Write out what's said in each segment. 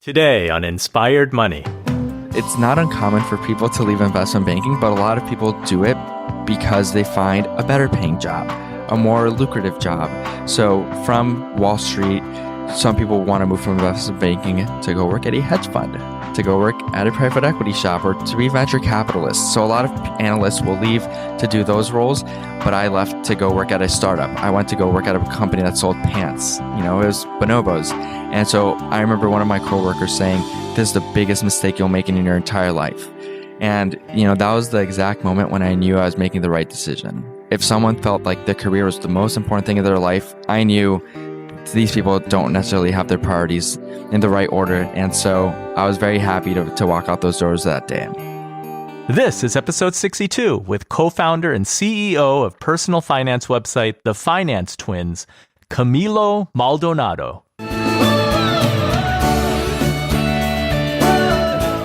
Today on Inspired Money. It's not uncommon for people to leave investment banking, but a lot of people do it because they find a better paying job, a more lucrative job. So from Wall Street, some people want to move from investment banking to go work at a hedge fund, to go work at a private equity shop, or to be venture capitalists. So a lot of analysts will leave to do those roles, but I left to go work at a startup. I went to go work at a company that sold pants. It was Bonobos. And so I remember one of my coworkers saying, "This is the biggest mistake you'll make in your entire life." And, that was the exact moment when I knew I was making the right decision. If someone felt like their career was the most important thing in their life, I knew these people don't necessarily have their priorities in the right order. And so I was very happy to walk out those doors that day. This is episode 62 with co-founder and CEO of personal finance website The Finance Twins, Camilo Maldonado.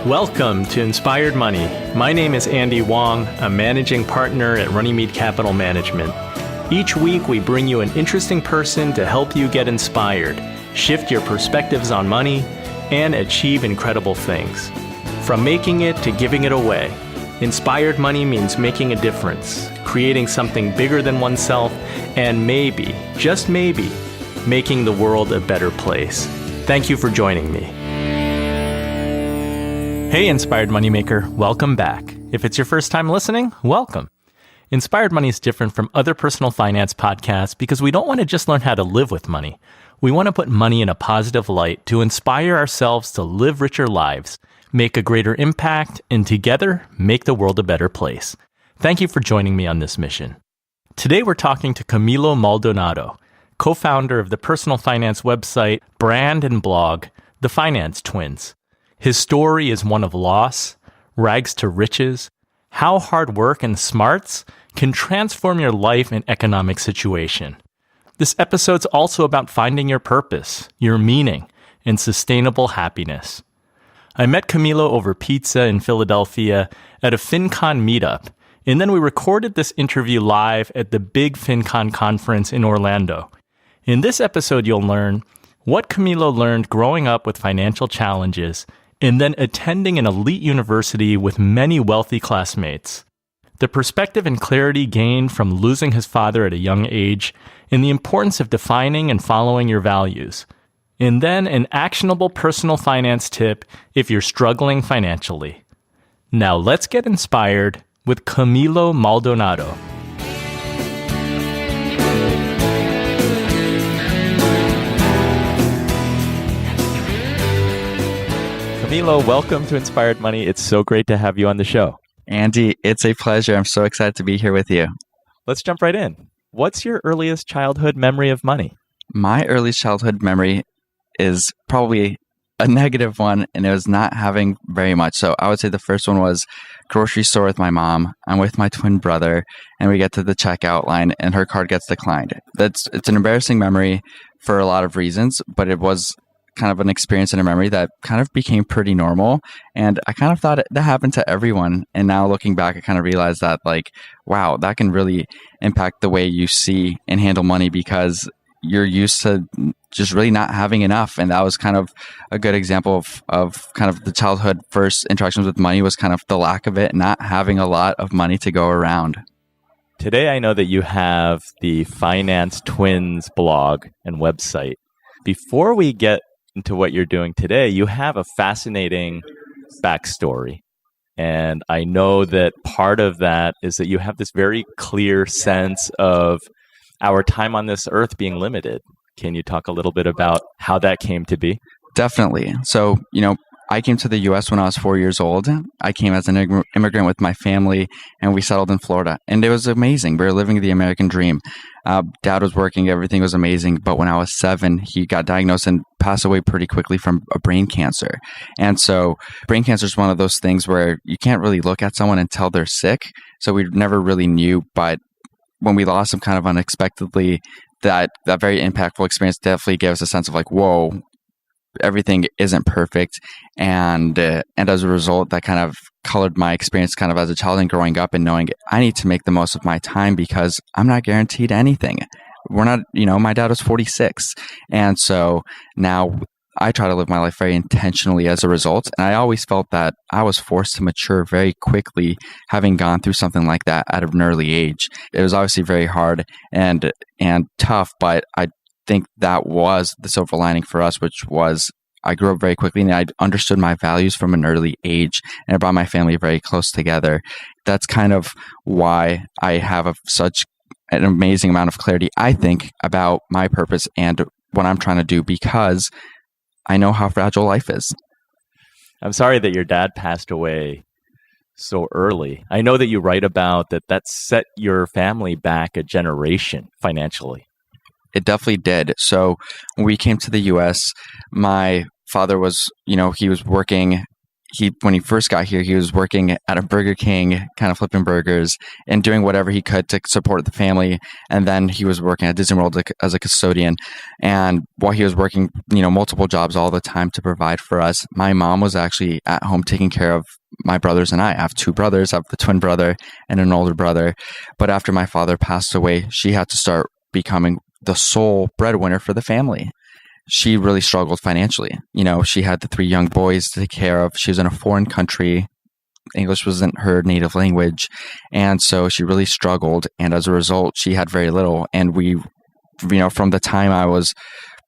Welcome to Inspired Money. My name is Andy Wong, a managing partner at Runnymede Capital Management. Each week, we bring you an interesting person to help you get inspired, shift your perspectives on money, and achieve incredible things. From making it to giving it away, Inspired Money means making a difference, creating something bigger than oneself, and maybe, just maybe, making the world a better place. Thank you for joining me. Hey, Inspired Moneymaker, welcome back. If it's your first time listening, welcome. Inspired Money is different from other personal finance podcasts because we don't want to just learn how to live with money. We want to put money in a positive light to inspire ourselves to live richer lives, make a greater impact, and together make the world a better place. Thank you for joining me on this mission. Today we're talking to Camilo Maldonado, co-founder of the personal finance website, brand, and blog, The Finance Twins. His story is one of loss, rags to riches, how hard work and smarts can transform your life and economic situation. This episode's also about finding your purpose, your meaning, and sustainable happiness. I met Camilo over pizza in Philadelphia at a FinCon meetup, and then we recorded this interview live at the big FinCon conference in Orlando. In this episode, you'll learn what Camilo learned growing up with financial challenges and then attending an elite university with many wealthy classmates, the perspective and clarity gained from losing his father at a young age, and the importance of defining and following your values, and then an actionable personal finance tip if you're struggling financially. Now let's get inspired with Camilo Maldonado. Camilo, welcome to Inspired Money. It's so great to have you on the show. Andy, it's a pleasure. I'm so excited to be here with you. Let's jump right in. What's your earliest childhood memory of money? My earliest childhood memory is probably a negative one, and it was not having very much. So I would say the first one was grocery store with my mom. I'm with my twin brother, and we get to the checkout line, and her card gets declined. It's an embarrassing memory for a lot of reasons, but it was kind of an experience and a memory that kind of became pretty normal. And I kind of thought that happened to everyone. And now looking back, I kind of realized that wow, that can really impact the way you see and handle money because you're used to just really not having enough. And that was kind of a good example of kind of the childhood first interactions with money was kind of the lack of it, not having a lot of money to go around. Today, I know that you have the Finance Twins blog and website. Before we get into what you're doing today, you have a fascinating backstory. And I know that part of that is that you have this very clear sense of our time on this earth being limited. Can you talk a little bit about how that came to be? Definitely. So, I came to the U.S. when I was 4 years old. I came as an immigrant with my family, and we settled in Florida. And it was amazing. We were living the American dream. Dad was working. Everything was amazing. But when I was 7, he got diagnosed and passed away pretty quickly from a brain cancer. And so brain cancer is one of those things where you can't really look at someone and tell they're sick. So we never really knew. But when we lost him kind of unexpectedly, that very impactful experience definitely gave us a sense of whoa, everything isn't perfect. And as a result, that kind of colored my experience kind of as a child and growing up and knowing I need to make the most of my time because I'm not guaranteed anything. We're not, my dad was 46. And so now I try to live my life very intentionally as a result. And I always felt that I was forced to mature very quickly, having gone through something like that at an early age. It was obviously very hard and tough, but I think that was the silver lining for us, which was I grew up very quickly and I understood my values from an early age, and it brought my family very close together. That's kind of why I have such an amazing amount of clarity, I think, about my purpose and what I'm trying to do, because I know how fragile life is. I'm sorry that your dad passed away so early. I know that you write about that set your family back a generation financially. It definitely did. So when we came to the U.S., my father was, he was working. When he first got here, he was working at a Burger King, kind of flipping burgers and doing whatever he could to support the family. And then he was working at Disney World as a custodian. And while he was working, multiple jobs all the time to provide for us, my mom was actually at home taking care of my brothers and I. I have two brothers. I have the twin brother and an older brother. But after my father passed away, she had to start becoming the sole breadwinner for the family. She really struggled financially. She had the three young boys to take care of. She was in a foreign country. English wasn't her native language. And so she really struggled. And as a result, she had very little. And we, from the time I was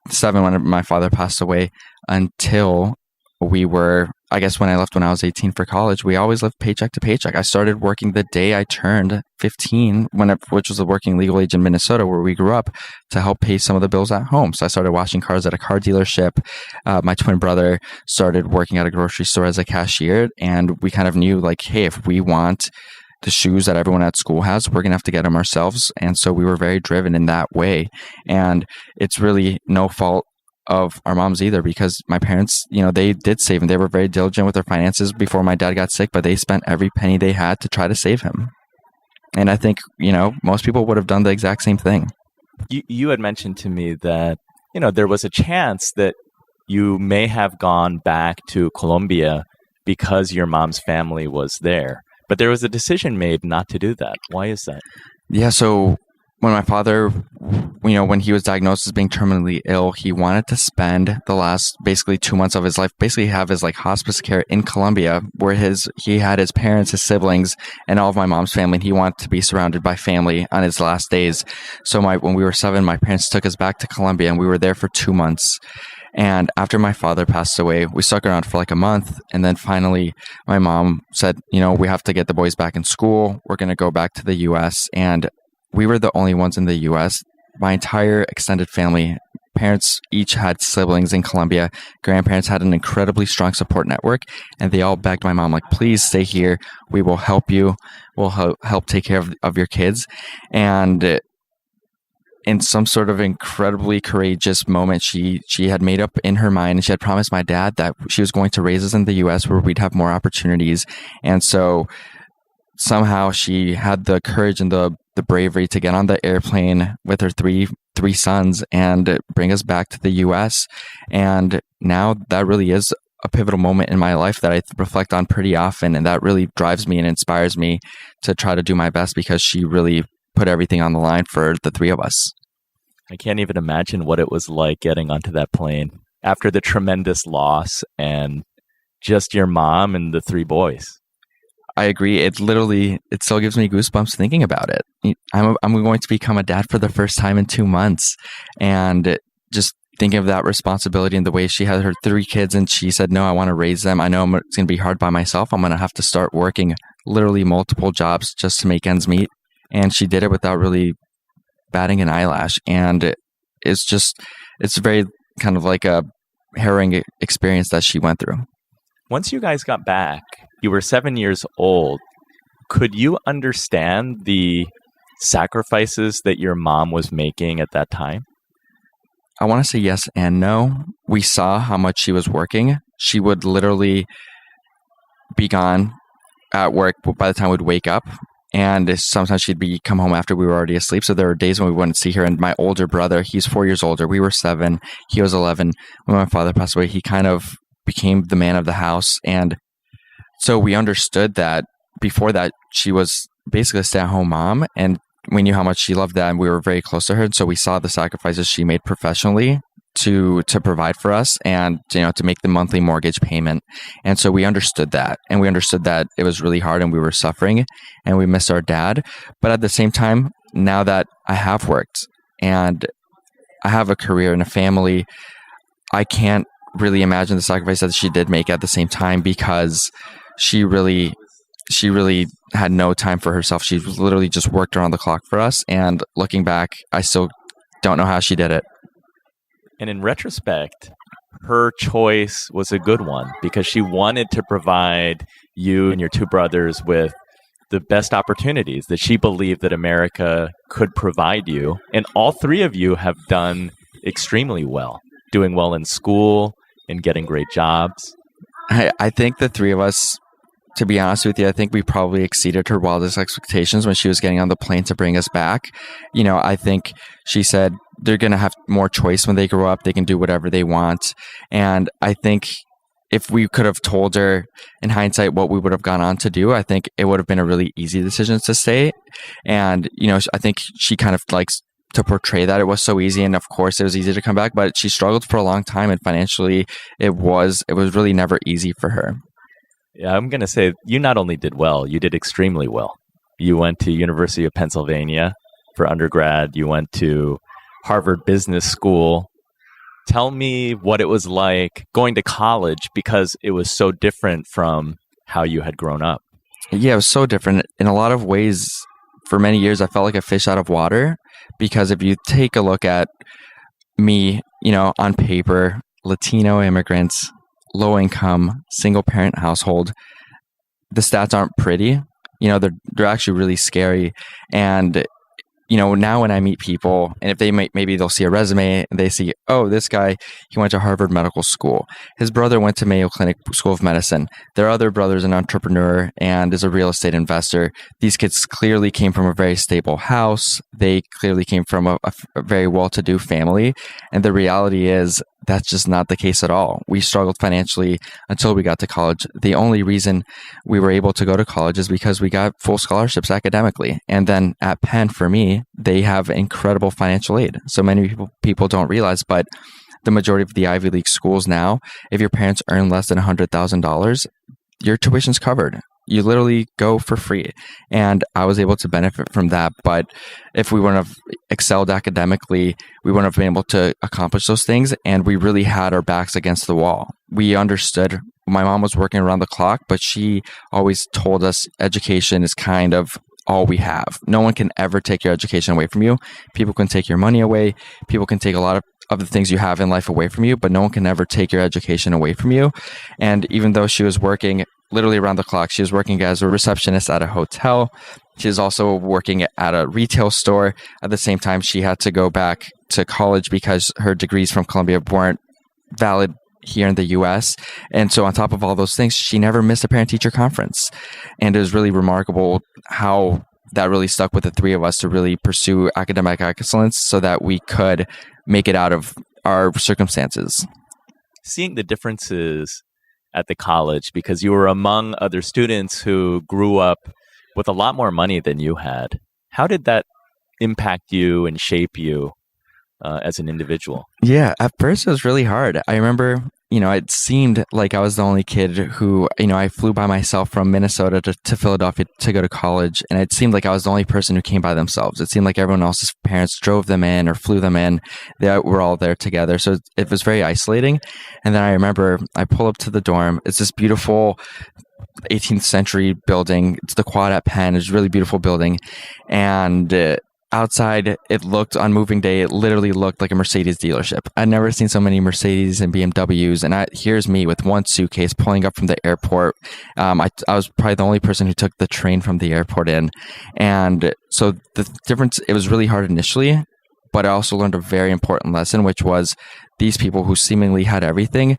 7 when my father passed away until I guess when I left when I was 18 for college, we always lived paycheck to paycheck. I started working the day I turned 15, which was a working legal age in Minnesota where we grew up, to help pay some of the bills at home. So I started washing cars at a car dealership. My twin brother started working at a grocery store as a cashier. And we kind of knew hey, if we want the shoes that everyone at school has, we're going to have to get them ourselves. And so we were very driven in that way. And it's really no fault of our moms either, because my parents, they did save and they were very diligent with their finances before my dad got sick, but they spent every penny they had to try to save him. And I think, most people would have done the exact same thing. You had mentioned to me that, there was a chance that you may have gone back to Colombia because your mom's family was there, but there was a decision made not to do that. Why is that? Yeah. So when my father, when he was diagnosed as being terminally ill, he wanted to spend the last basically 2 months of his life, basically have his hospice care in Colombia, where he had his parents, his siblings, and all of my mom's family. And he wanted to be surrounded by family on his last days. So when we were 7, my parents took us back to Colombia, and we were there for 2 months. And after my father passed away, we stuck around for a month. And then finally, my mom said, we have to get the boys back in school. We're going to go back to the U.S. And we were the only ones in the U.S. My entire extended family, parents each had siblings in Colombia. Grandparents had an incredibly strong support network, and they all begged my mom, please stay here. We will help you. We'll help take care of your kids. And in some sort of incredibly courageous moment, she had made up in her mind, and she had promised my dad that she was going to raise us in the U.S. where we'd have more opportunities. And so somehow she had the courage and the bravery to get on the airplane with her three sons and bring us back to the U.S. And now that really is a pivotal moment in my life that I reflect on pretty often. And that really drives me and inspires me to try to do my best, because she really put everything on the line for the three of us. I can't even imagine what it was like getting onto that plane after the tremendous loss and just your mom and the 3 boys. I agree. It still gives me goosebumps thinking about it. I'm going to become a dad for the first time in 2 months. And just thinking of that responsibility and the way she had her 3 kids and she said, no, I want to raise them. I know it's going to be hard by myself. I'm going to have to start working literally multiple jobs just to make ends meet. And she did it without really batting an eyelash. And it's very kind of like a harrowing experience that she went through. Once you guys got back, you were 7 years old. Could you understand the sacrifices that your mom was making at that time? I want to say yes and no. We saw how much she was working. She would literally be gone at work by the time we'd wake up. And sometimes she'd come home after we were already asleep. So there were days when we wouldn't see her. And my older brother, he's 4 years older. We were 7. He was 11. When my father passed away, he kind of became the man of the house. And so we understood that before that, she was basically a stay-at-home mom. And we knew how much she loved that. And we were very close to her. And so we saw the sacrifices she made professionally to provide for us and, to make the monthly mortgage payment. And so we understood that, and we understood that it was really hard and we were suffering and we missed our dad. But at the same time, now that I have worked and I have a career and a family, I can't really imagine the sacrifice that she did make at the same time, because she really had no time for herself. She literally just worked around the clock for us. And looking back, I still don't know how she did it. And in retrospect, her choice was a good one, because she wanted to provide you and your two brothers with the best opportunities that she believed that America could provide you. And all three of you have done extremely well, doing well in school and getting great jobs. I think the three of us, to be honest with you, I think we probably exceeded her wildest expectations when she was getting on the plane to bring us back. I think she said they're going to have more choice when they grow up. They can do whatever they want. And I think if we could have told her in hindsight what we would have gone on to do, I think it would have been a really easy decision to stay. And, I think she kind of likes to portray that it was so easy. And of course it was easy to come back, but she struggled for a long time, and financially it was really never easy for her. Yeah, I'm going to say you not only did well, you did extremely well. You went to University of Pennsylvania for undergrad. You went to Harvard Business School. Tell me what it was like going to college, because it was so different from how you had grown up. Yeah, it was so different. In a lot of ways, for many years, I felt like a fish out of water, because if you take a look at me, on paper, Latino immigrants, low income, single parent household, the stats aren't pretty. They're actually really scary. And now when I meet people, and if they maybe they'll see a resume and they see, oh, this guy, he went to Harvard Medical School. His brother went to Mayo Clinic School of Medicine. Their other brother's an entrepreneur and is a real estate investor. These kids clearly came from a very stable house. They clearly came from a very well-to-do family. And the reality is that's just not the case at all. We struggled financially until we got to college. The only reason we were able to go to college is because we got full scholarships academically. And then at Penn, for me, they have incredible financial aid. So many people don't realize, but the majority of the Ivy League schools now, if your parents earn less than $100,000, your tuition's covered. You literally go for free. And I was able to benefit from that. But if we wouldn't have excelled academically, we wouldn't have been able to accomplish those things. And we really had our backs against the wall. We understood. My mom was working around the clock, but she always told us education is kind of all we have. No one can ever take your education away from you. People can take your money away. People can take a lot of the things you have in life away from you, but no one can ever take your education away from you. And even though she was working literally around the clock, she was working as a receptionist at a hotel. She was also working at a retail store. At the same time, she had to go back to college because her degrees from Colombia weren't valid here in the US. And so on top of all those things, she never missed a parent-teacher conference. And it was really remarkable how that really stuck with the three of us to really pursue academic excellence so that we could make it out of our circumstances. Seeing the differences at the college, because you were among other students who grew up with a lot more money than you had, how did that impact you and shape you as an individual? Yeah, at first it was really hard. I remember, it seemed like I was the only kid who, I flew by myself from Minnesota to Philadelphia to go to college. And it seemed like I was the only person who came by themselves. It seemed like everyone else's parents drove them in or flew them in. They were all there together. So it was very isolating. And then I remember I pull up to the dorm. It's this beautiful 18th century building. It's the Quad at Penn. It's a really beautiful building. And outside, it looked, on moving day, it literally looked like a Mercedes dealership. I'd never seen so many Mercedes and BMWs. And here's me with one suitcase pulling up from the airport. I was probably the only person who took the train from the airport in. And so the difference, it was really hard initially, but I also learned a very important lesson, which was these people who seemingly had everything,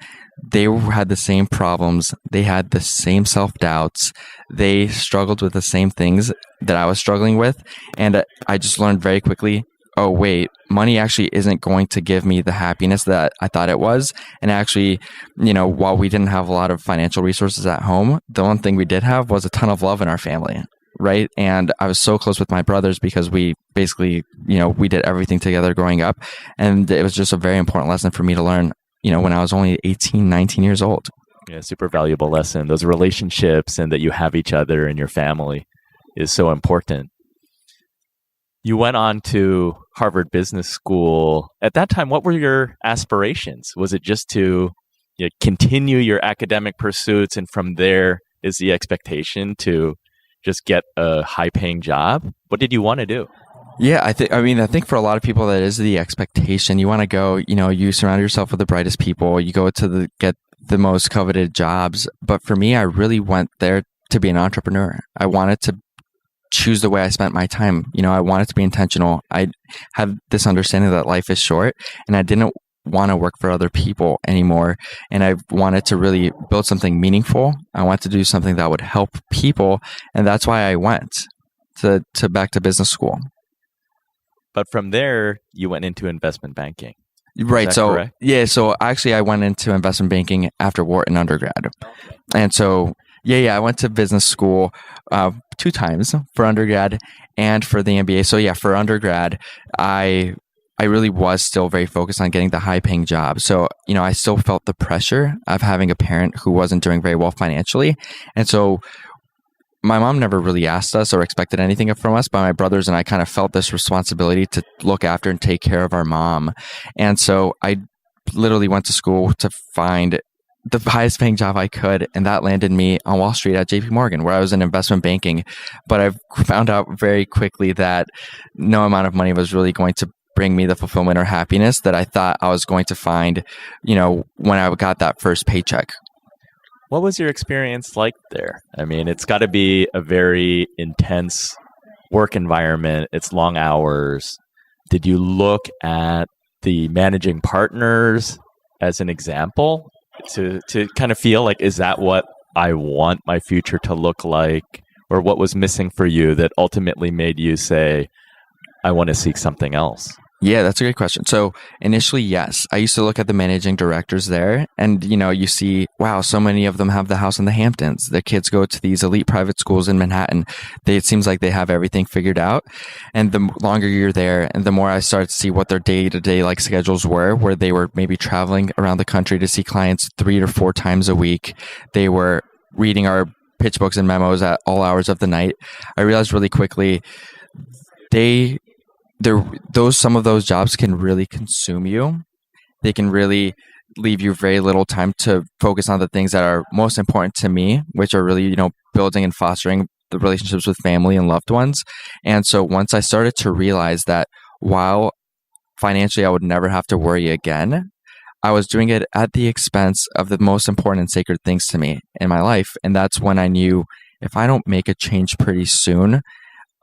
they had the same problems. They had the same self-doubts. They struggled with the same things that I was struggling with. And I just learned very quickly, oh, wait, money actually isn't going to give me the happiness that I thought it was. And actually, while we didn't have a lot of financial resources at home, the one thing we did have was a ton of love in our family. right? And I was so close with my brothers because we basically, we did everything together growing up. And it was just a very important lesson for me to learn, when I was only 18, 19 years old. Yeah, super valuable lesson. Those relationships and that you have each other and your family is so important. You went on to Harvard Business School. At that time, what were your aspirations? Was it just to continue your academic pursuits, and from there is the expectation to just get a high-paying job? What did you want to do? Yeah, I think for a lot of people that is the expectation. You want to go, you surround yourself with the brightest people. You go to get the most coveted jobs. But for me, I really went there to be an entrepreneur. I wanted to choose the way I spent my time. I wanted to be intentional. I have this understanding that life is short, and I didn't want to work for other people anymore. And I wanted to really build something meaningful. I wanted to do something that would help people. And that's why I went to back to business school. But from there, you went into investment banking. Right. So, correct? Yeah. So actually, I went into investment banking after Wharton undergrad. And so, I went to business school 2 times for undergrad and for the M.B.A. So, for undergrad, I really was still very focused on getting the high-paying job. So, I still felt the pressure of having a parent who wasn't doing very well financially. And so my mom never really asked us or expected anything from us, but my brothers and I kind of felt this responsibility to look after and take care of our mom. And so I literally went to school to find the highest paying job I could, and that landed me on Wall Street at JP Morgan, where I was in investment banking. But I found out very quickly that no amount of money was really going to bring me the fulfillment or happiness that I thought I was going to find, when I got that first paycheck. What was your experience like there? I mean, it's got to be a very intense work environment. It's long hours. Did you look at the managing partners as an example to kind of feel like, is that what I want my future to look like? Or what was missing for you that ultimately made you say, I want to seek something else? Yeah, that's a great question. So initially, yes, I used to look at the managing directors there, and you see, wow, so many of them have the house in the Hamptons. Their kids go to these elite private schools in Manhattan. It seems like they have everything figured out. And the longer you're there, and the more I started to see what their day-to-day schedules were, where they were maybe traveling around the country to see clients 3 or 4 times a week. They were reading our pitch books and memos at all hours of the night. I realized really quickly some of those jobs can really consume you. They can really leave you very little time to focus on the things that are most important to me, which are really, building and fostering the relationships with family and loved ones. And so once I started to realize that while financially I would never have to worry again, I was doing it at the expense of the most important and sacred things to me in my life. And that's when I knew if I don't make a change pretty soon,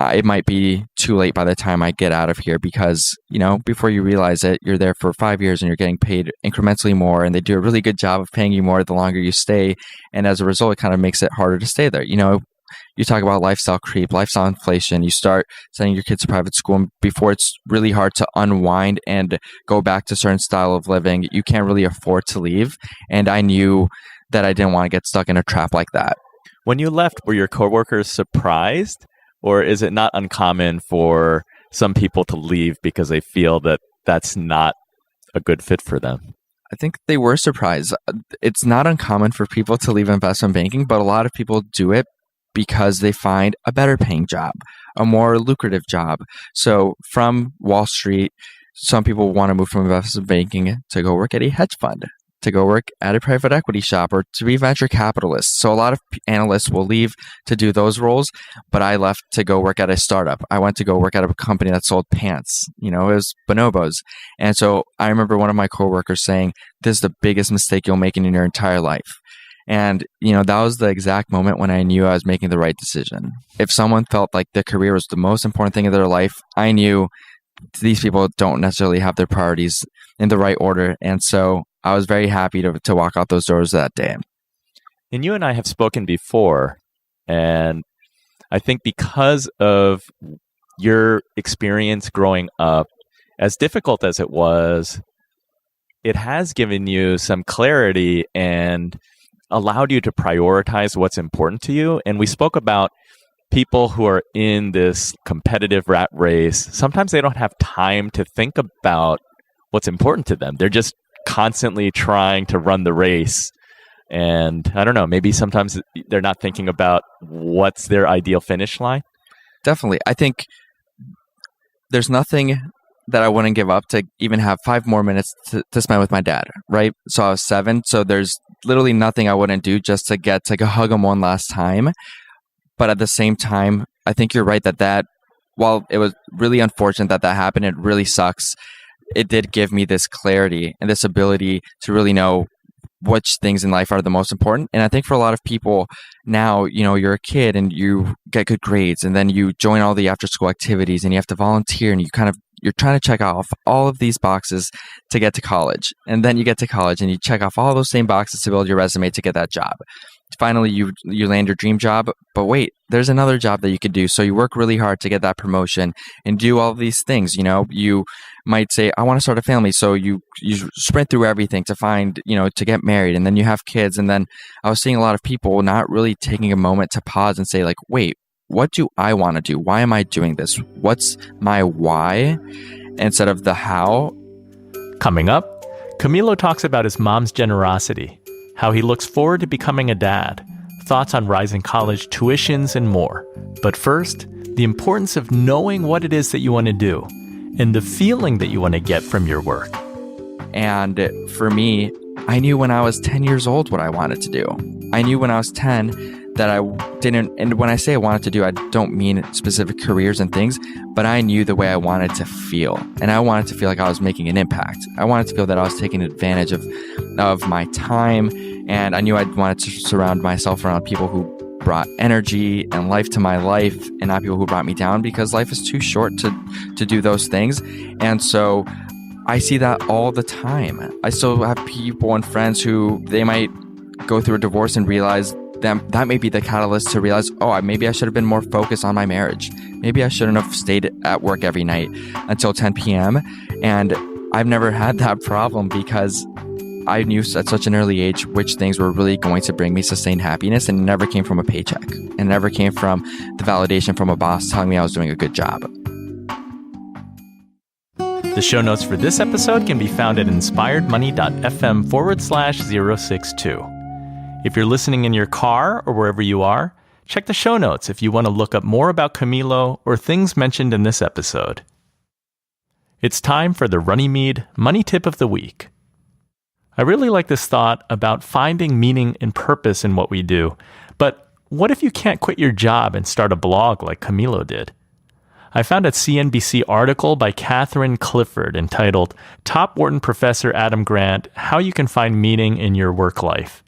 it might be too late by the time I get out of here, because, before you realize it, you're there for 5 years and you're getting paid incrementally more, and they do a really good job of paying you more the longer you stay. And as a result, it kind of makes it harder to stay there. You talk about lifestyle creep, lifestyle inflation. You start sending your kids to private school, and before it's really hard to unwind and go back to a certain style of living, you can't really afford to leave. And I knew that I didn't want to get stuck in a trap like that. When you left, were your coworkers surprised? Or is it not uncommon for some people to leave because they feel that that's not a good fit for them? I think they were surprised. It's not uncommon for people to leave investment banking, but a lot of people do it because they find a better paying job, a more lucrative job. So from Wall Street, some people want to move from investment banking to go work at a hedge fund, to go work at a private equity shop, or to be venture capitalists. So a lot of analysts will leave to do those roles, but I left to go work at a startup. I went to go work at a company that sold pants. It was Bonobos. And so I remember one of my coworkers saying, this is the biggest mistake you'll make in your entire life. And, that was the exact moment when I knew I was making the right decision. If someone felt like their career was the most important thing in their life, I knew these people don't necessarily have their priorities in the right order. And so I was very happy to walk out those doors that day. And you and I have spoken before, and I think because of your experience growing up, as difficult as it was, it has given you some clarity and allowed you to prioritize what's important to you. And we spoke about people who are in this competitive rat race, sometimes they don't have time to think about what's important to them. They're just constantly trying to run the race. And I don't know, maybe sometimes they're not thinking about what's their ideal finish line. Definitely. I think there's nothing that I wouldn't give up to even have 5 more minutes to spend with my dad, right? So I was 7, so there's literally nothing I wouldn't do just to get to hug him one last time. But at the same time, I think you're right that while it was really unfortunate that happened, it really sucks. It did give me this clarity and this ability to really know which things in life are the most important. And I think for a lot of people now, you're a kid and you get good grades and then you join all the after school activities and you have to volunteer and you're trying to check off all of these boxes to get to college. And then you get to college and you check off all those same boxes to build your resume to get that job. Finally, you land your dream job, but wait, there's another job that you could do. So you work really hard to get that promotion and do all of these things. You might say, I want to start a family. So you sprint through everything to find, to get married, and then you have kids. And then I was seeing a lot of people not really taking a moment to pause and say, like, wait, what do I want to do? Why am I doing this? What's my why instead of the how? Coming up, Camilo talks about his mom's generosity, how he looks forward to becoming a dad, thoughts on rising college tuitions, and more. But first, the importance of knowing what it is that you want to do and the feeling that you want to get from your work. And for me, I knew when I was 10 years old what I wanted to do. I knew when I was 10 that I didn't, and when I say I wanted to do, I don't mean specific careers and things, but I knew the way I wanted to feel. And I wanted to feel like I was making an impact. I wanted to feel that I was taking advantage of my time. And I knew I wanted to surround myself around people who brought energy and life to my life and not people who brought me down, because life is too short to do those things. And so I see that all the time. I still have people and friends who they might go through a divorce and realize that may be the catalyst to realize, maybe I should have been more focused on my marriage. Maybe I shouldn't have stayed at work every night until 10 p.m. And I've never had that problem because I knew at such an early age which things were really going to bring me sustained happiness, and it never came from a paycheck. And it never came from the validation from a boss telling me I was doing a good job. The show notes for this episode can be found at inspiredmoney.fm/062. If you're listening in your car or wherever you are, check the show notes if you want to look up more about Camilo or things mentioned in this episode. It's time for the Runnymede Money Tip of the Week. I really like this thought about finding meaning and purpose in what we do, but what if you can't quit your job and start a blog like Camilo did? I found a CNBC article by Catherine Clifford entitled Top Wharton Professor Adam Grant, How You Can Find Meaning in Your Work Life.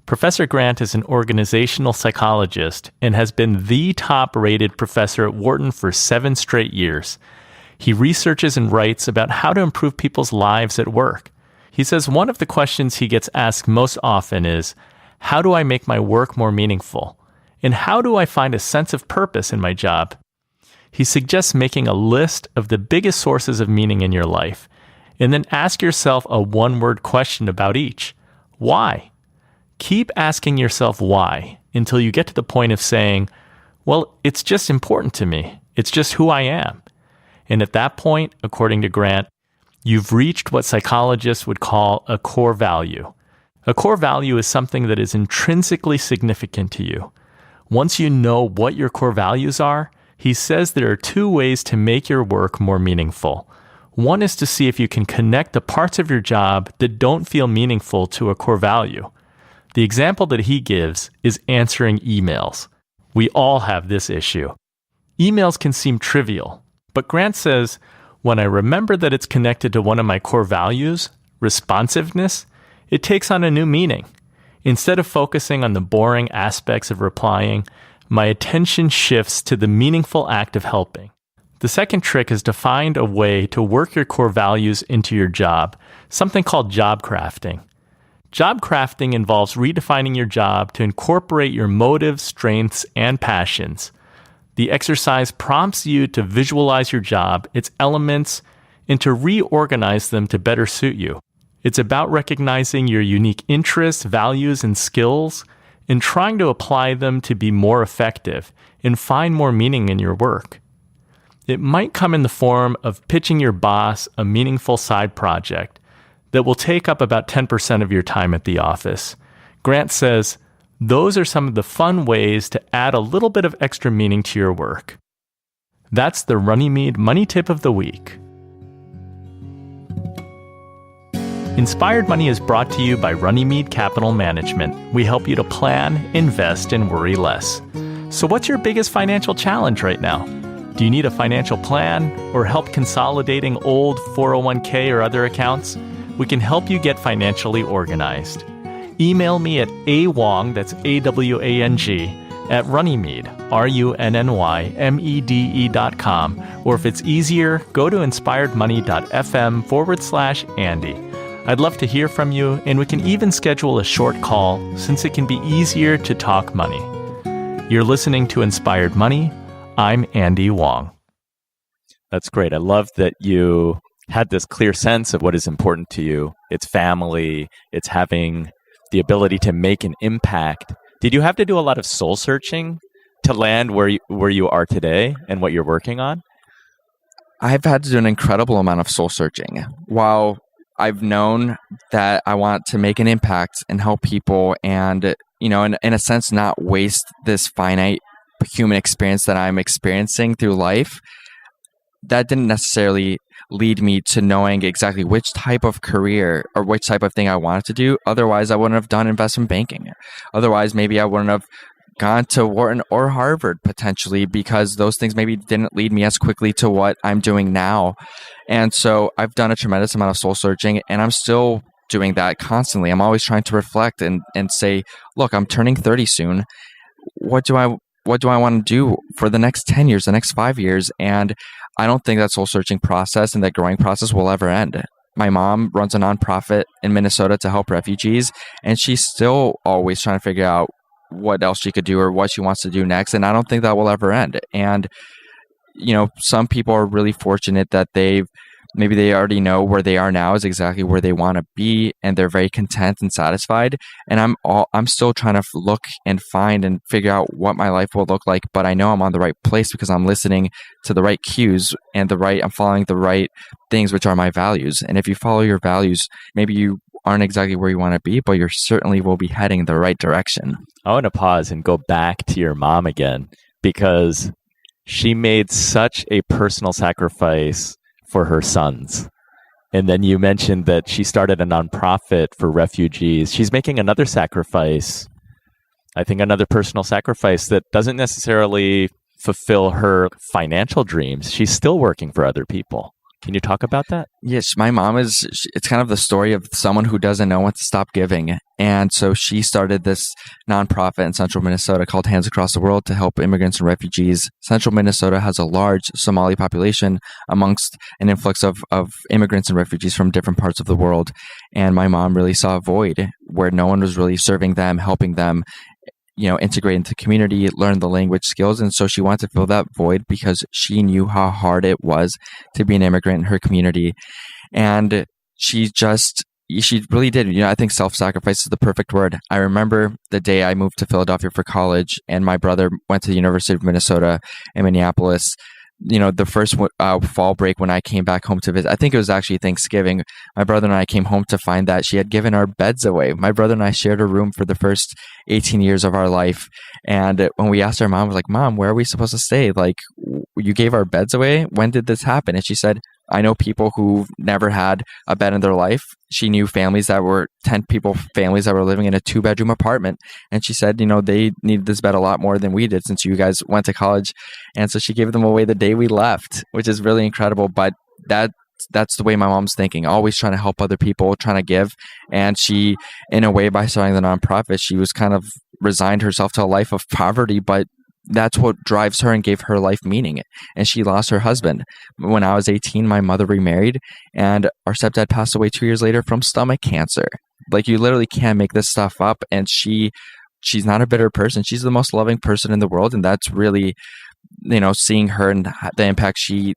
Professor Grant is an organizational psychologist and has been the top-rated professor at Wharton for 7 straight years. He researches and writes about how to improve people's lives at work. He says one of the questions he gets asked most often is, how do I make my work more meaningful? And how do I find a sense of purpose in my job? He suggests making a list of the biggest sources of meaning in your life, and then ask yourself a one-word question about each. Why? Keep asking yourself why until you get to the point of saying, well, it's just important to me. It's just who I am. And at that point, according to Grant, you've reached what psychologists would call a core value. A core value is something that is intrinsically significant to you. Once you know what your core values are, he says there are 2 ways to make your work more meaningful. One is to see if you can connect the parts of your job that don't feel meaningful to a core value. The example that he gives is answering emails. We all have this issue. Emails can seem trivial, but Grant says, when I remember that it's connected to one of my core values, responsiveness, it takes on a new meaning. Instead of focusing on the boring aspects of replying, my attention shifts to the meaningful act of helping. The second trick is to find a way to work your core values into your job, something called job crafting. Job crafting involves redefining your job to incorporate your motives, strengths, and passions. The exercise prompts you to visualize your job, its elements, and to reorganize them to better suit you. It's about recognizing your unique interests, values, and skills, and trying to apply them to be more effective and find more meaning in your work. It might come in the form of pitching your boss a meaningful side project that will take up about 10% of your time at the office. Grant says, those are some of the fun ways to add a little bit of extra meaning to your work. That's the Runnymede Money Tip of the Week. Inspired Money is brought to you by Runnymede Capital Management. We help you to plan, invest, and worry less. So what's your biggest financial challenge right now? Do you need a financial plan or help consolidating old 401k or other accounts? We can help you get financially organized. Email me at awang, that's A-W-A-N-G, at Runnymede, RUNNYMEDE.com, or if it's easier, go to inspiredmoney.fm/Andy. I'd love to hear from you, and we can even schedule a short call since it can be easier to talk money. You're listening to Inspired Money. I'm Andy Wong. That's great. I love that you had this clear sense of what is important to you. It's family. It's having the ability to make an impact. Did you have to do a lot of soul searching to land where you are today and what you're working on? I've had to do an incredible amount of soul searching. While I've known that I want to make an impact and help people and, in a sense, not waste this finite human experience that I'm experiencing through life, that didn't necessarily lead me to knowing exactly which type of career or which type of thing I wanted to do. Otherwise, I wouldn't have done investment banking. Otherwise, maybe I wouldn't have gone to Wharton or Harvard potentially, because those things maybe didn't lead me as quickly to what I'm doing now. And so I've done a tremendous amount of soul searching, and I'm still doing that constantly. I'm always trying to reflect and say, look, I'm turning 30 soon. What do I want to do for the next 10 years, the next 5 years? And I don't think that soul searching process and that growing process will ever end. My mom runs a nonprofit in Minnesota to help refugees, and she's still always trying to figure out what else she could do or what she wants to do next. And I don't think that will ever end. And, some people are really fortunate that maybe they already know where they are now is exactly where they want to be, and they're very content and satisfied. And I'm still trying to look and find and figure out what my life will look like, but I know I'm on the right place because I'm listening to the right cues and I'm following the right things, which are my values. And if you follow your values, maybe you aren't exactly where you want to be, but you certainly will be heading the right direction. I want to pause and go back to your mom again, because she made such a personal sacrifice for her sons. And then you mentioned that she started a nonprofit for refugees. She's making another sacrifice, I think another personal sacrifice that doesn't necessarily fulfill her financial dreams. She's still working for other people. Can you talk about that? Yes, my mom it's kind of the story of someone who doesn't know when to stop giving. And so she started this nonprofit in central Minnesota called Hands Across the World to help immigrants and refugees. Central Minnesota has a large Somali population amongst an influx of immigrants and refugees from different parts of the world. And my mom really saw a void where no one was really serving them, helping them, integrate into the community, learn the language skills. And so she wanted to fill that void because she knew how hard it was to be an immigrant in her community. And she really did. I think self-sacrifice is the perfect word. I remember the day I moved to Philadelphia for college, and my brother went to the University of Minnesota in Minneapolis. The first fall break when I came back home to visit, I think it was actually Thanksgiving, my brother and I came home to find that she had given our beds away. My brother and I shared a room for the first 18 years of our life. And when we asked our mom, I was like, Mom, where are we supposed to stay? Like, you gave our beds away? When did this happen? And she said, I know people who've never had a bed in their life. She knew families that were 10 people, families that were living in a 2-bedroom apartment. And she said, they needed this bed a lot more than we did since you guys went to college. And so she gave them away the day we left, which is really incredible. But that's the way my mom's thinking, always trying to help other people, trying to give. And she, in a way, by starting the nonprofit, she was kind of resigned herself to a life of poverty, but that's what drives her and gave her life meaning. And she lost her husband. When I was 18, my mother remarried, and our stepdad passed away 2 years later from stomach cancer. Like, you literally can't make this stuff up. And she's not a bitter person. She's the most loving person in the world. And that's really, seeing her and the impact she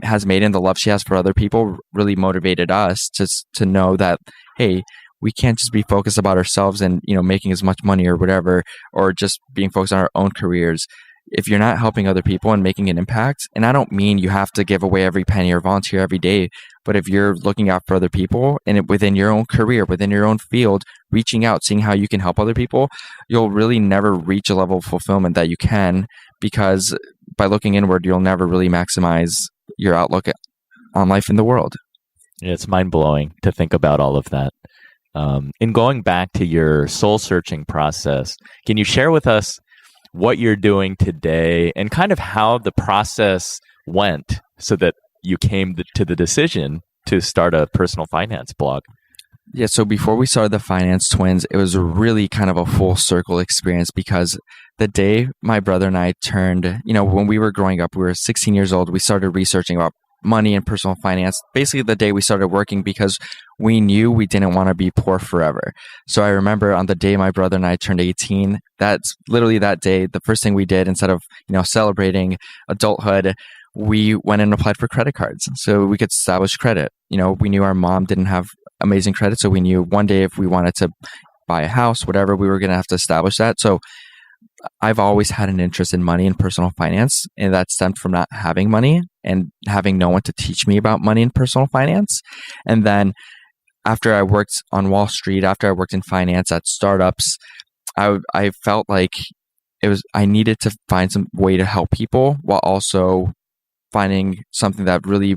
has made and the love she has for other people really motivated us to know that, hey, we can't just be focused about ourselves and, making as much money or whatever, or just being focused on our own careers. If you're not helping other people and making an impact, and I don't mean you have to give away every penny or volunteer every day, but if you're looking out for other people and within your own career, within your own field, reaching out, seeing how you can help other people, you'll really never reach a level of fulfillment that you can, because by looking inward, you'll never really maximize your outlook on life in the world. It's mind-blowing to think about all of that. In going back to your soul-searching process, can you share with us what you're doing today and kind of how the process went so that you came to the decision to start a personal finance blog? Yeah, so before we started the Finance Twins, it was really kind of a full circle experience, because the day my brother and I turned, when we were growing up, we were 16 years old, we started researching about money and personal finance, basically the day we started working, because we knew we didn't want to be poor forever. So I remember on the day my brother and I turned 18, that's literally that day, the first thing we did, instead of, celebrating adulthood, we went and applied for credit cards so we could establish credit. We knew our mom didn't have amazing credit, so we knew one day if we wanted to buy a house, whatever, we were going to have to establish that. So I've always had an interest in money and personal finance, and that stemmed from not having money and having no one to teach me about money and personal finance. And then after I worked on Wall Street, after I worked in finance at startups, I felt like I needed to find some way to help people while also finding something that really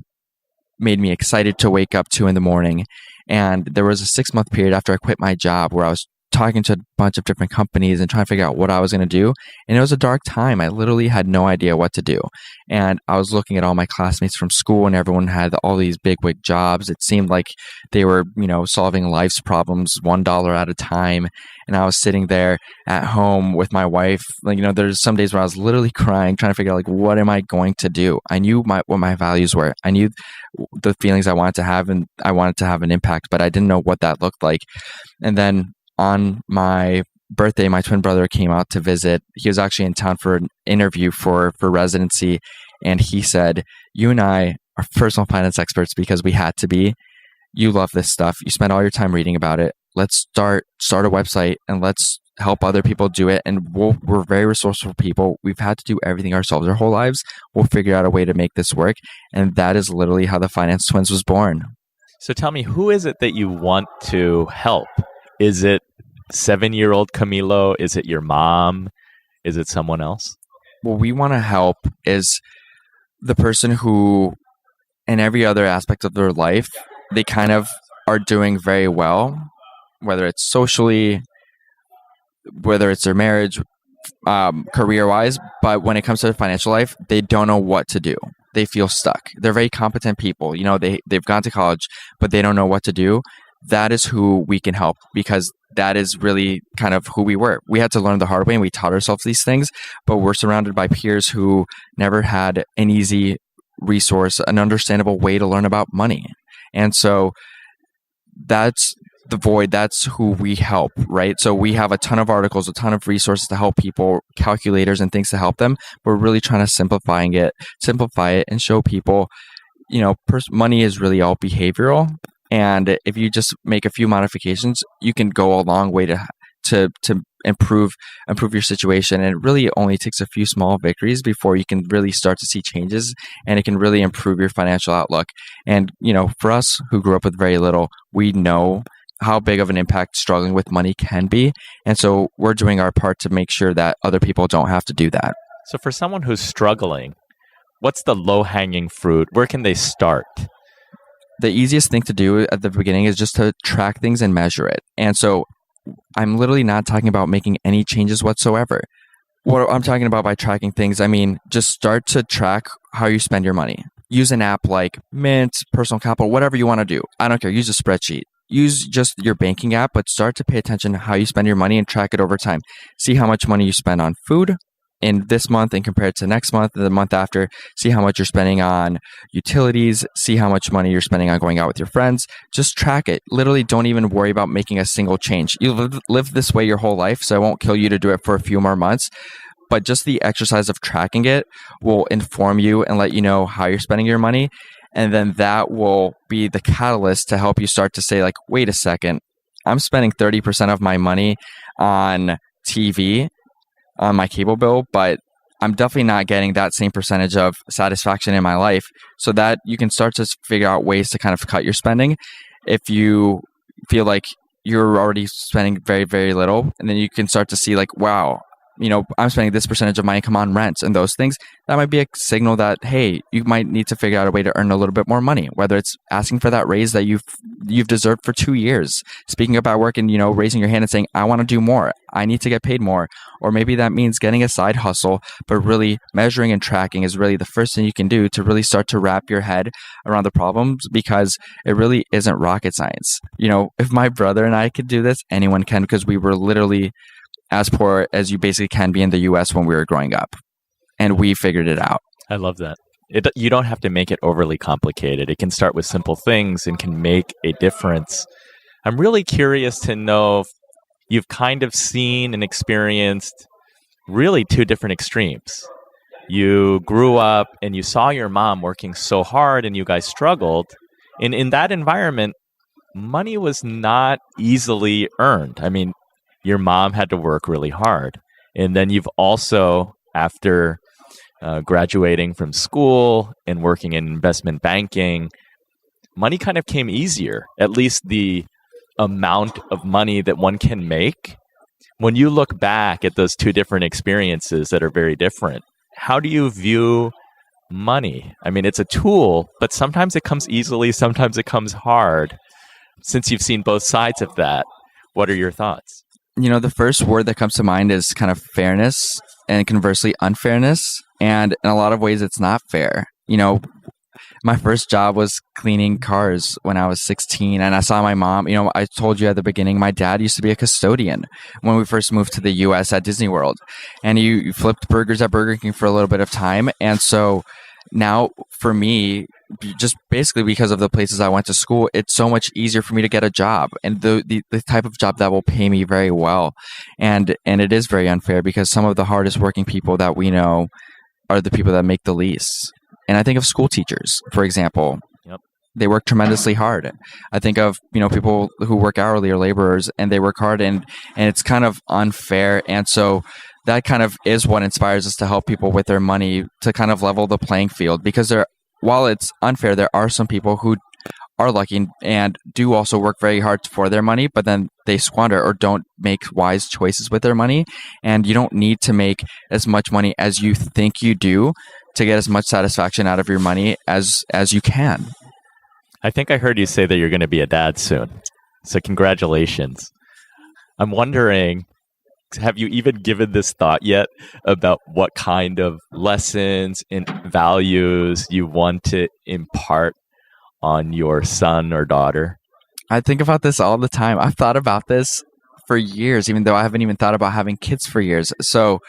made me excited to wake up to in the morning. And there was a 6-month period after I quit my job where I was talking to a bunch of different companies and trying to figure out what I was going to do. And it was a dark time. I literally had no idea what to do. And I was looking at all my classmates from school, and everyone had all these bigwig jobs. It seemed like they were, solving life's problems $1 at a time. And I was sitting there at home with my wife. There's some days where I was literally crying, trying to figure out, what am I going to do? I knew what my values were. I knew the feelings I wanted to have, and I wanted to have an impact, but I didn't know what that looked like. And then on my birthday, my twin brother came out to visit. He was actually in town for an interview for residency. And he said, "You and I are personal finance experts because we had to be. You love this stuff. You spend all your time reading about it. Let's start a website and let's help other people do it. And we're very resourceful people. We've had to do everything ourselves our whole lives. We'll figure out a way to make this work." And that is literally how the Finance Twins was born. So tell me, who is it that you want to help? Is it 7-year-old Camilo? Is it your mom? Is it someone else? What we want to help is the person who, in every other aspect of their life, they kind of are doing very well, whether it's socially, whether it's their marriage, career-wise, but when it comes to their financial life, they don't know what to do. They feel stuck. They're very competent people. They've gone to college, but they don't know what to do. That is who we can help, because that is really kind of who we were. We had to learn the hard way, and we taught ourselves these things, but we're surrounded by peers who never had an easy resource, an understandable way to learn about money. And so that's the void. That's who we help, right? So we have a ton of articles, a ton of resources to help people, calculators and things to help them. We're really trying to simplify it and show people, money is really all behavioral. And if you just make a few modifications, you can go a long way to improve your situation. And it really only takes a few small victories before you can really start to see changes, and it can really improve your financial outlook. And, for us who grew up with very little, we know how big of an impact struggling with money can be. And so we're doing our part to make sure that other people don't have to do that. So for someone who's struggling, what's the low-hanging fruit? Where can they start? The easiest thing to do at the beginning is just to track things and measure it. And so I'm literally not talking about making any changes whatsoever. What I'm talking about by tracking things, I mean, just start to track how you spend your money. Use an app like Mint, Personal Capital, whatever you want to do. I don't care. Use a spreadsheet. Use just your banking app, but start to pay attention to how you spend your money and track it over time. See how much money you spend on food in this month and compare it to next month and the month after. See how much you're spending on utilities. See how much money you're spending on going out with your friends. Just track it. Literally don't even worry about making a single change. You live this way your whole life, so it won't kill you to do it for a few more months. But just the exercise of tracking it will inform you and let you know how you're spending your money. And then that will be the catalyst to help you start to say, like, wait a second, I'm spending 30% of my money on TV, on my cable bill, but I'm definitely not getting that same percentage of satisfaction in my life, so that you can start to figure out ways to kind of cut your spending if you feel like you're already spending very, very little. And then you can start to see like, wow, I'm spending this percentage of my income on rent and those things. That might be a signal that, hey, you might need to figure out a way to earn a little bit more money, whether it's asking for that raise that you've deserved for 2 years, speaking about work and, raising your hand and saying, I want to do more. I need to get paid more. Or maybe that means getting a side hustle, but really measuring and tracking is really the first thing you can do to really start to wrap your head around the problems, because it really isn't rocket science. If my brother and I could do this, anyone can, because we were literally as poor as you basically can be in the U.S. when we were growing up. And we figured it out. I love that. You don't have to make it overly complicated. It can start with simple things and can make a difference. I'm really curious to know if you've kind of seen and experienced really two different extremes. You grew up and you saw your mom working so hard and you guys struggled. And in that environment, money was not easily earned. I mean, your mom had to work really hard. And then you've also, after graduating from school and working in investment banking, money kind of came easier, at least the amount of money that one can make. When you look back at those two different experiences that are very different, how do you view money? I mean, it's a tool, but sometimes it comes easily, sometimes it comes hard. Since you've seen both sides of that, what are your thoughts? The first word that comes to mind is kind of fairness, and conversely unfairness. And in a lot of ways, it's not fair. My first job was cleaning cars when I was 16, and I saw my mom. I told you at the beginning, my dad used to be a custodian when we first moved to the U.S. at Disney World, and you flipped burgers at Burger King for a little bit of time. And so now for me, just basically because of the places I went to school, it's so much easier for me to get a job, and the type of job that will pay me very well. And it is very unfair, because some of the hardest working people that we know are the people that make the least. And I think of school teachers, for example. Yep. They work tremendously hard. I think of, people who work hourly or laborers, and they work hard, and it's kind of unfair. And so that kind of is what inspires us to help people with their money, to kind of level the playing field, because while it's unfair, there are some people who are lucky and do also work very hard for their money, but then they squander or don't make wise choices with their money. And you don't need to make as much money as you think you do to get as much satisfaction out of your money as you can. I think I heard you say that you're going to be a dad soon. So congratulations. I'm wondering, have you even given this thought yet about what kind of lessons and values you want to impart on your son or daughter? I think about this all the time. I've thought about this for years, even though I haven't even thought about having kids for years. So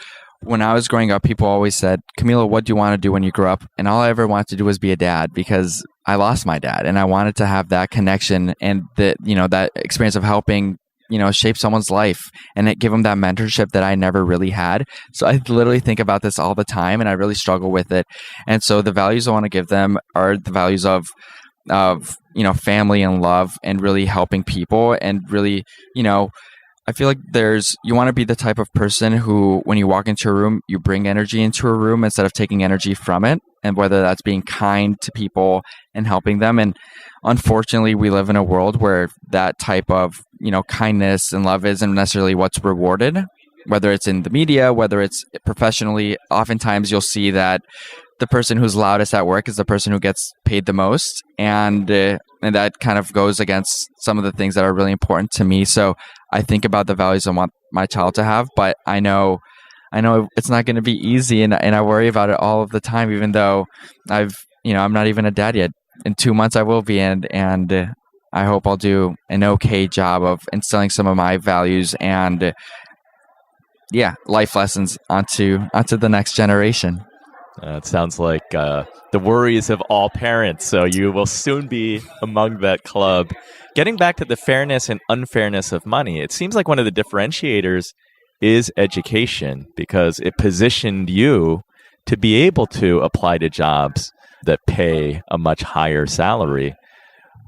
when I was growing up, people always said, Camilo, what do you want to do when you grow up? And all I ever wanted to do was be a dad, because I lost my dad, and I wanted to have that connection and that experience of helping shape someone's life and give them that mentorship that I never really had. So I literally think about this all the time, and I really struggle with it. And so the values I want to give them are the values of family and love, and really helping people, and really, I feel like you want to be the type of person who, when you walk into a room, you bring energy into a room instead of taking energy from it. And whether that's being kind to people and helping them. And unfortunately, we live in a world where that type of, kindness and love isn't necessarily what's rewarded, whether it's in the media, whether it's professionally. Oftentimes you'll see that the person who's loudest at work is the person who gets paid the most. And that kind of goes against some of the things that are really important to me. So I think about the values I want my child to have, but I know it's not going to be easy, and I worry about it all of the time, even though I'm not even a dad yet. In 2 months I will be, and I hope I'll do an okay job of instilling some of my values and life lessons onto the next generation. It sounds like the worries of all parents, so you will soon be among that club. Getting back to the fairness and unfairness of money, it seems like one of the differentiators is education, because it positioned you to be able to apply to jobs that pay a much higher salary.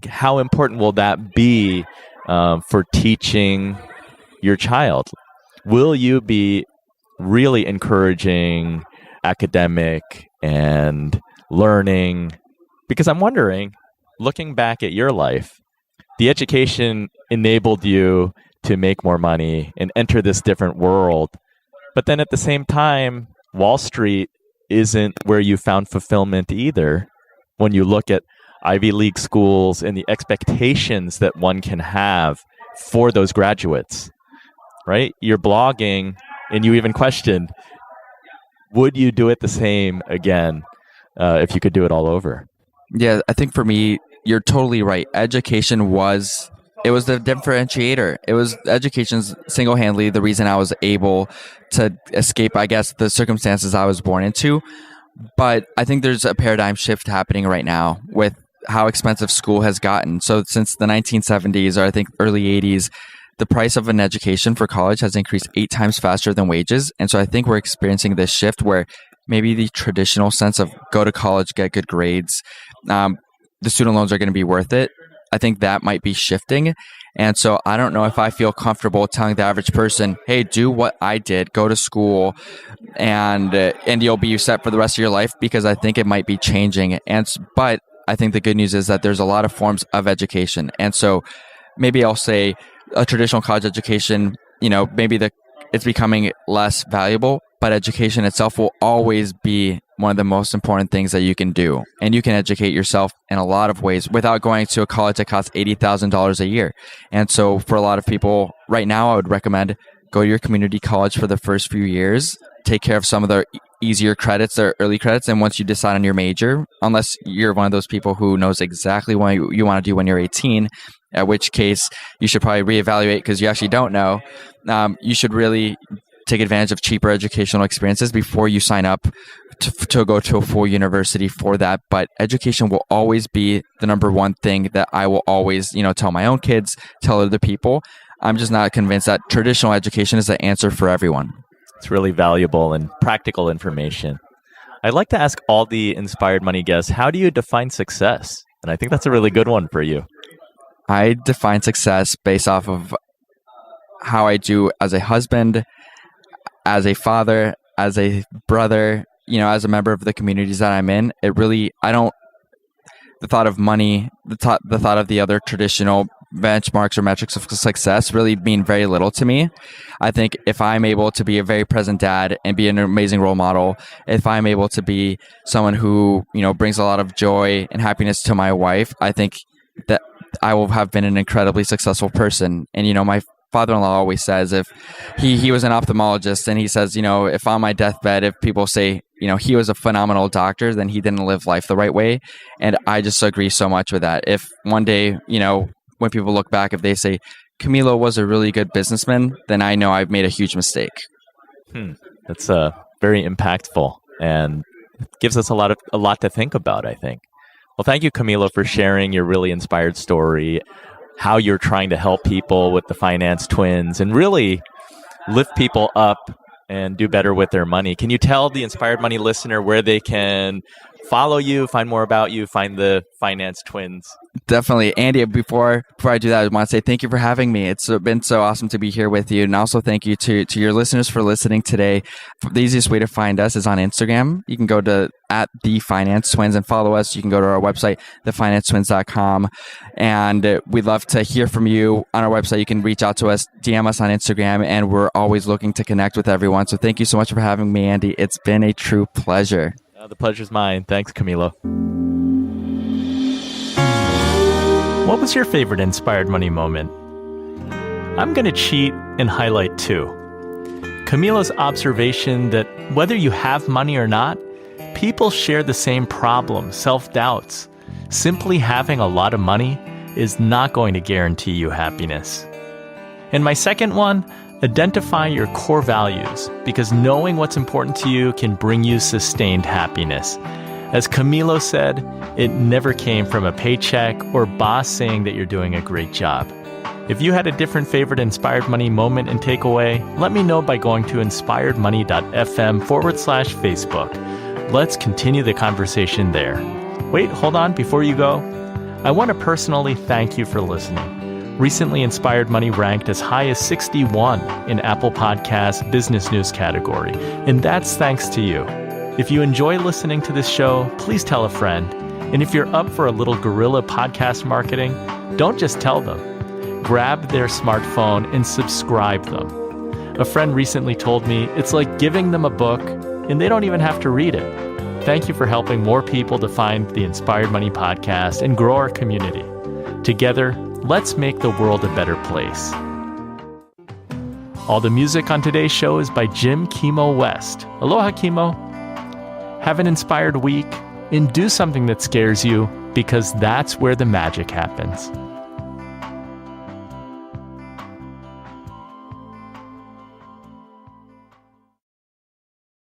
How important will that be for teaching your child? Will you be really encouraging academic and learning? Because I'm wondering, looking back at your life, the education enabled you to make more money and enter this different world. But then at the same time, Wall Street isn't where you found fulfillment either. When you look at Ivy League schools and the expectations that one can have for those graduates, right? You're blogging and you even questioned, would you do it the same again if you could do it all over? Yeah, I think for me, you're totally right. Education was the differentiator. It was education's single-handedly the reason I was able to escape, I guess, the circumstances I was born into. But I think there's a paradigm shift happening right now with how expensive school has gotten. So since the 1970s or I think early 80s, the price of an education for college has increased 8 times faster than wages. And so I think we're experiencing this shift where maybe the traditional sense of go to college, get good grades, the student loans are going to be worth it. I think that might be shifting. And so I don't know if I feel comfortable telling the average person, hey, do what I did, go to school and you'll be set for the rest of your life, because I think it might be changing. But I think the good news is that there's a lot of forms of education. And so maybe I'll say a traditional college education, maybe it's becoming less valuable, but education itself will always be one of the most important things that you can do. And you can educate yourself in a lot of ways without going to a college that costs $80,000 a year. And so for a lot of people right now, I would recommend go to your community college for the first few years, take care of some of the easier credits or early credits. And once you decide on your major, unless you're one of those people who knows exactly what you want to do when you're 18, at which case you should probably reevaluate because you actually don't know. You should really take advantage of cheaper educational experiences before you sign up to go to a full university for that. But education will always be the number one thing that I will always, tell my own kids, tell other people. I'm just not convinced that traditional education is the answer for everyone. It's really valuable and practical information. I'd like to ask all the Inspired Money guests, how do you define success? And I think that's a really good one for you. I define success based off of how I do as a husband, as a father, as a brother, as a member of the communities that I'm in. The thought of money, the thought of the other traditional benchmarks or metrics of success really mean very little to me. I think if I'm able to be a very present dad and be an amazing role model, if I'm able to be someone who, brings a lot of joy and happiness to my wife, I think that I will have been an incredibly successful person. And, my father-in-law always says, if he was an ophthalmologist, and he says, if on my deathbed, if people say, he was a phenomenal doctor, then he didn't live life the right way. And I just agree so much with that. If one day, when people look back, if they say Camilo was a really good businessman, then I know I've made a huge mistake. That's very impactful and gives us a lot to think about, I think. Well, thank you, Camilo, for sharing your really inspired story, how you're trying to help people with the finance twins and really lift people up and do better with their money. Can you tell the Inspired Money listener where they can follow you, find more about you, find the finance twins? Definitely. Andy, before I do that, I want to say thank you for having me. It's been so awesome to be here with you. And also thank you to your listeners for listening today. The easiest way to find us is on Instagram. You can go to @TheFinanceTwins and follow us. You can go to our website, thefinancetwins.com. And we'd love to hear from you on our website. You can reach out to us, DM us on Instagram, and we're always looking to connect with everyone. So thank you so much for having me, Andy. It's been a true pleasure. The pleasure's mine. Thanks, Camilo. What was your favorite Inspired Money moment? I'm going to cheat and highlight 2. Camilo's observation that whether you have money or not, people share the same problems, self-doubts. Simply having a lot of money is not going to guarantee you happiness. And my second one, identify your core values, because knowing what's important to you can bring you sustained happiness. As Camilo said, it never came from a paycheck or boss saying that you're doing a great job. If you had a different favorite Inspired Money moment and takeaway, let me know by going to inspiredmoney.fm/Facebook. Let's continue the conversation there. Wait, hold on, before you go, I want to personally thank you for listening. Recently, Inspired Money ranked as high as 61 in Apple Podcasts Business News category, and that's thanks to you. If you enjoy listening to this show, please tell a friend. And if you're up for a little guerrilla podcast marketing, don't just tell them. Grab their smartphone and subscribe them. A friend recently told me it's like giving them a book and they don't even have to read it. Thank you for helping more people to find the Inspired Money podcast and grow our community. Together, let's make the world a better place. All the music on today's show is by Jim Kimo West. Aloha, Kimo. Have an inspired week and do something that scares you, because that's where the magic happens.